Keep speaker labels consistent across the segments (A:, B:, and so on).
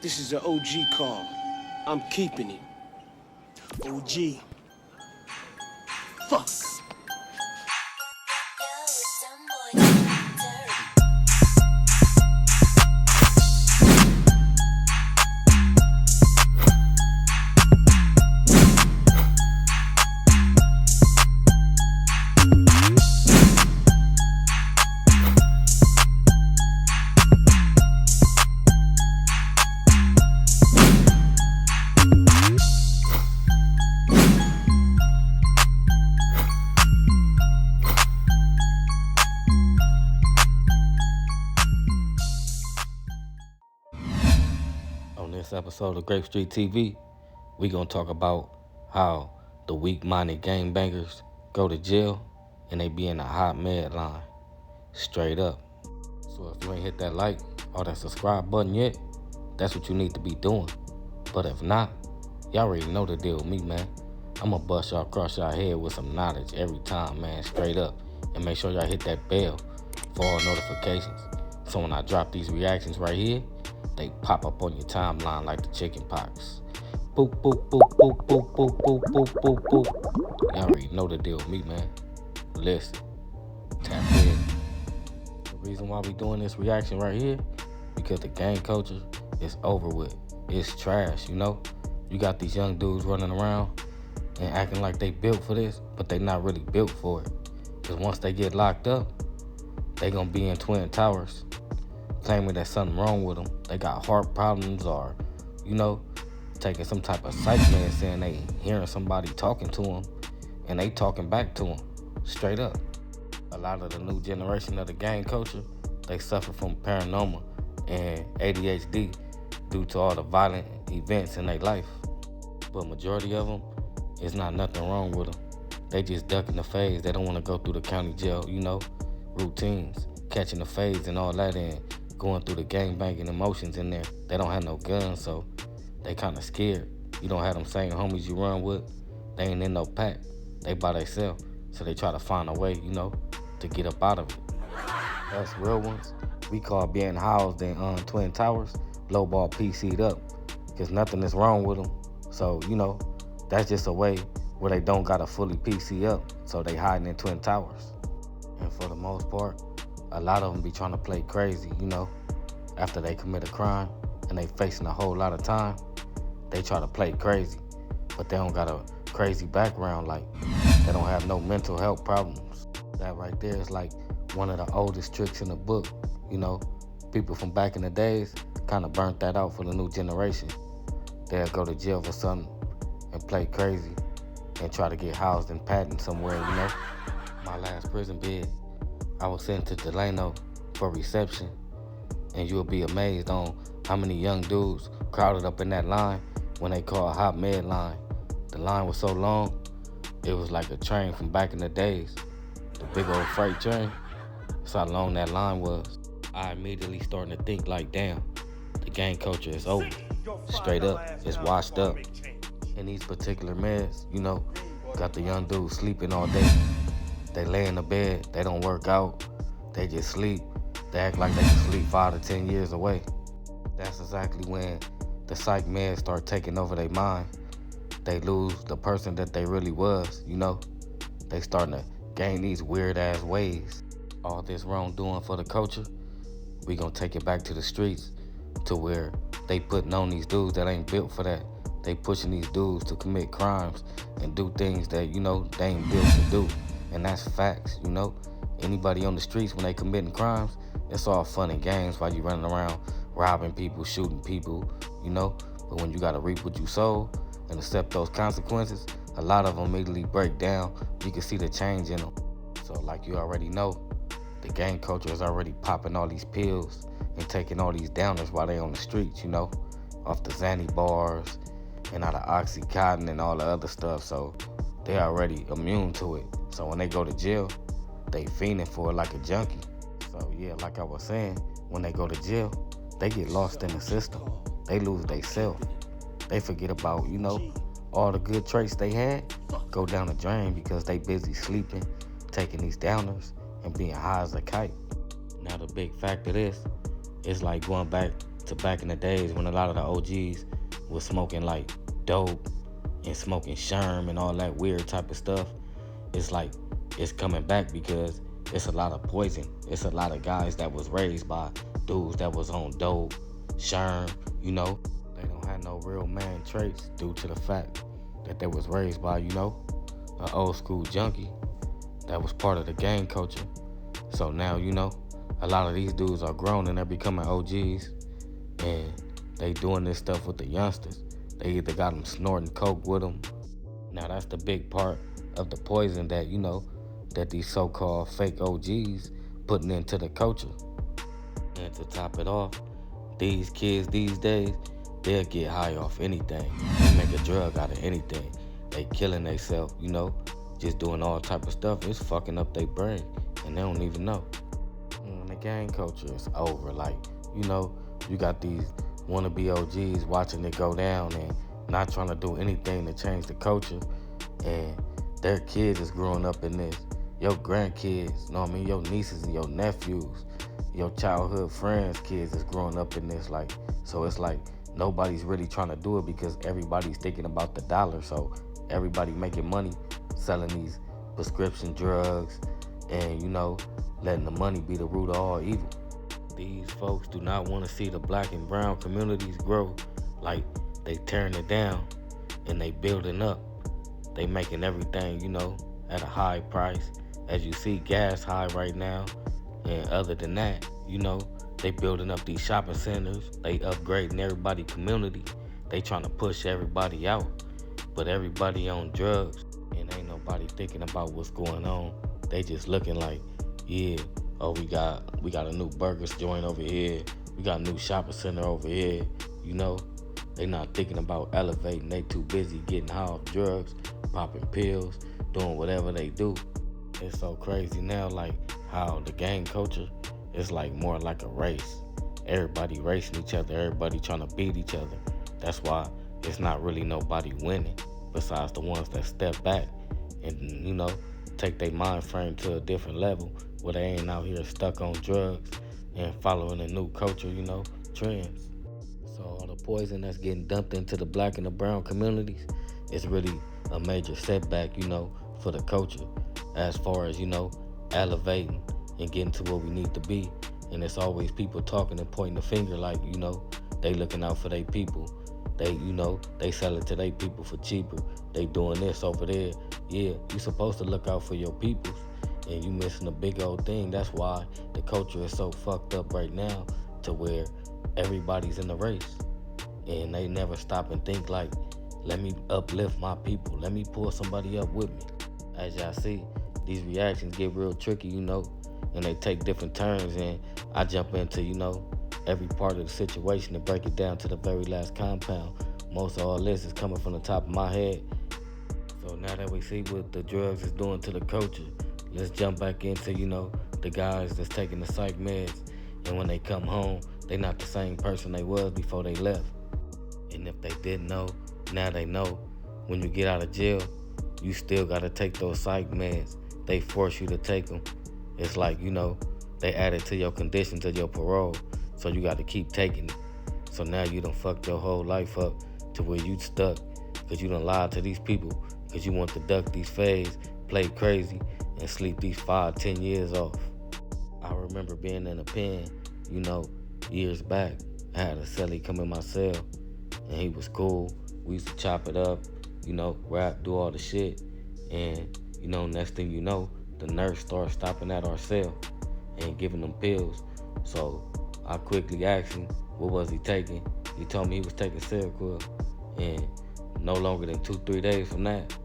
A: This is an OG call. I'm keeping it. OG. Fuck.
B: On this episode of Grape Street TV, we gonna talk about how the weak-minded gangbangers go to jail and they be in a hot med line, straight up. So if you ain't hit that like or that subscribe button yet, that's what you need to be doing. But if not, y'all already know the deal with me, man. I'ma bust y'all across y'all head with some knowledge every time, man, straight up. And make sure y'all hit that bell for all notifications. So when I drop these reactions right here, they pop up on your timeline like the chicken pox. Boop, boop, boop, boop, boop, boop, boop, boop, boop, boop. Y'all already know the deal with me, man. Listen, tap in. The reason why we doing this reaction right here, because the gang culture is over with. It's trash, you know? You got these young dudes running around and acting like they built for this, but they not really built for it. Because once they get locked up, they gonna be in Twin Towers claiming that something wrong with them. They got heart problems or, you know, taking some type of psych man, saying they hearing somebody talking to them and they talking back to them, straight up. A lot of the new generation of the gang culture, they suffer from paranoia and ADHD due to all the violent events in their life. But majority of them, it's not nothing wrong with them. They just ducking the phase. They don't want to go through the county jail, you know, routines, catching the phase and all that, and going through the gangbanging emotions in there. They don't have no guns, so they kind of scared. You don't have them same homies you run with. They ain't in no pack. They by themselves, so they try to find a way, you know, to get up out of it. Us real ones, we call being housed in Twin Towers lowball PC'd up, because nothing is wrong with them. So, you know, that's just a way where they don't got to fully PC up, so they hiding in Twin Towers. And for the most part, a lot of them be trying to play crazy, you know. After they commit a crime and they facing a whole lot of time, they try to play crazy, but they don't got a crazy background, like they don't have no mental health problems. That right there is like one of the oldest tricks in the book, you know. People from back in the days kind of burnt that out for the new generation. They'll go to jail for something and play crazy and try to get housed in Patton somewhere, you know. My last prison bid, I was sent to Delano for reception, and you'll be amazed on how many young dudes crowded up in that line when they call a hot med line. The line was so long, it was like a train from back in the days. The big old freight train. That's how long that line was. I immediately started to think like, damn, the gang culture is over. Straight up, it's washed up. And these particular meds, you know, got the young dudes sleeping all day. They lay in the bed, they don't work out, they just sleep. They act like they can sleep 5 to 10 years away. That's exactly when the psych meds start taking over their mind. They lose the person that they really was, you know. They starting to gain these weird ass ways. All this wrongdoing for the culture, we gonna take it back to the streets, to where they putting on these dudes that ain't built for that. They pushing these dudes to commit crimes and do things that, you know, they ain't built to do. And that's facts, you know. Anybody on the streets, when they committing crimes, it's all fun and games while you running around robbing people, shooting people, you know. But when you gotta reap what you sow and accept those consequences, a lot of them immediately break down. You can see the change in them. So like you already know, the gang culture is already popping all these pills and taking all these downers while they on the streets, you know, off the Xanny bars and out of Oxycontin and all the other stuff. So they already immune to it. So when they go to jail, they fiending for it like a junkie. So yeah, like I was saying, when they go to jail, they get lost in the system. They lose they self. They forget about, you know, all the good traits they had go down the drain because they busy sleeping, taking these downers, and being high as a kite. Now the big fact of this is like going back to back in the days when a lot of the OGs was smoking like dope and smoking sherm and all that weird type of stuff. It's like it's coming back because it's a lot of poison. It's a lot of guys that was raised by dudes that was on dope, sherm, They don't have no real man traits due to the fact that they was raised by, an old school junkie that was part of the gang culture. So now, a lot of these dudes are grown and they're becoming OGs, and they doing this stuff with the youngsters. They either got them snorting coke with them. Now that's the big part of the poison that, that these so-called fake OGs putting into the culture. And to top it off, these kids these days, they'll get high off anything. They make a drug out of anything. They killing themselves, just doing all type of stuff. It's fucking up their brain, and they don't even know. And the gang culture is over. Like, you got these wannabe OGs watching it go down and not trying to do anything to change the culture, and their kids is growing up in this. Your grandkids, your nieces and your nephews, your childhood friends' kids is growing up in this. Like, so it's like nobody's really trying to do it because everybody's thinking about the dollar. So everybody making money selling these prescription drugs and, letting the money be the root of all evil. These folks do not want to see the black and brown communities grow. Like, they tearing it down and they building up. They making everything, at a high price. As you see, gas high right now. And other than that, they building up these shopping centers. They upgrading everybody's community. They trying to push everybody out. But everybody on drugs. And ain't nobody thinking about what's going on. They just looking like, yeah, oh, we got a new burgers joint over here. We got a new shopping center over here. They not thinking about elevating. They too busy getting high off drugs, popping pills, doing whatever they do. It's so crazy now, like how the gang culture is like more like a race. Everybody racing each other. Everybody trying to beat each other. That's why it's not really nobody winning besides the ones that step back and, take their mind frame to a different level where they ain't out here stuck on drugs and following a new culture, trends. So all the poison that's getting dumped into the black and the brown communities is really a major setback, for the culture as far as, elevating and getting to where we need to be. And it's always people talking and pointing the finger like, they looking out for their people. They, they sell it to their people for cheaper. They doing this over there. Yeah, you supposed to look out for your peoples, and you missing a big old thing. That's why the culture is so fucked up right now to where everybody's in the race. And they never stop and think like, let me uplift my people. Let me pull somebody up with me. As y'all see, these reactions get real tricky, and they take different turns, and I jump into, every part of the situation and break it down to the very last compound. Most of all this is coming from the top of my head. So now that we see what the drugs is doing to the culture, let's jump back into, the guys that's taking the psych meds, and when they come home, they not the same person they was before they left. And if they didn't know, now they know. When you get out of jail, you still gotta take those psych meds. They force you to take them. It's like, they add it to your conditions of your parole, so you gotta keep taking it. So now you done fucked your whole life up to where you stuck because you done lied to these people because you want to duck these fades, play crazy, and sleep these 5-10 years off. I remember being in a pen, years back. I had a cellie come in my cell, and he was cool. We used to chop it up, rap, do all the shit. And, next thing you know, the nurse started stopping at our cell and giving them pills. So I quickly asked him, what was he taking? He told me he was taking Seroquel. And no longer than 2-3 days from that,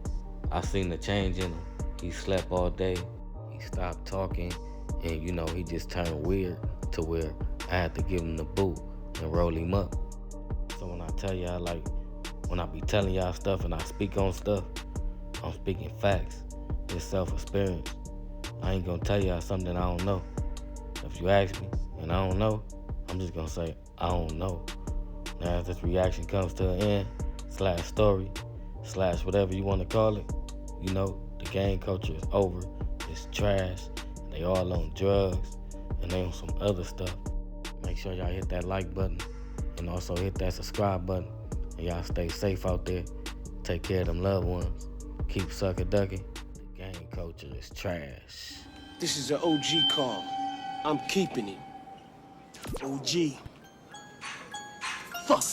B: I seen the change in him. He slept all day. He stopped talking. And, he just turned weird to where I had to give him the boot and roll him up. So when I tell y'all, like, when I be telling y'all stuff and I speak on stuff, I'm speaking facts. It's self-experience. I ain't gonna tell y'all something I don't know. If you ask me and I don't know, I'm just gonna say, I don't know. Now, if this reaction comes to an end, /story, /whatever you wanna call it, the gang culture is over. It's trash. They all on drugs and they on some other stuff. Make sure y'all hit that like button. And also hit that subscribe button. And y'all stay safe out there. Take care of them loved ones. Keep sucker ducking. The gang culture is trash.
A: This is an OG call. I'm keeping it. OG. Fuck.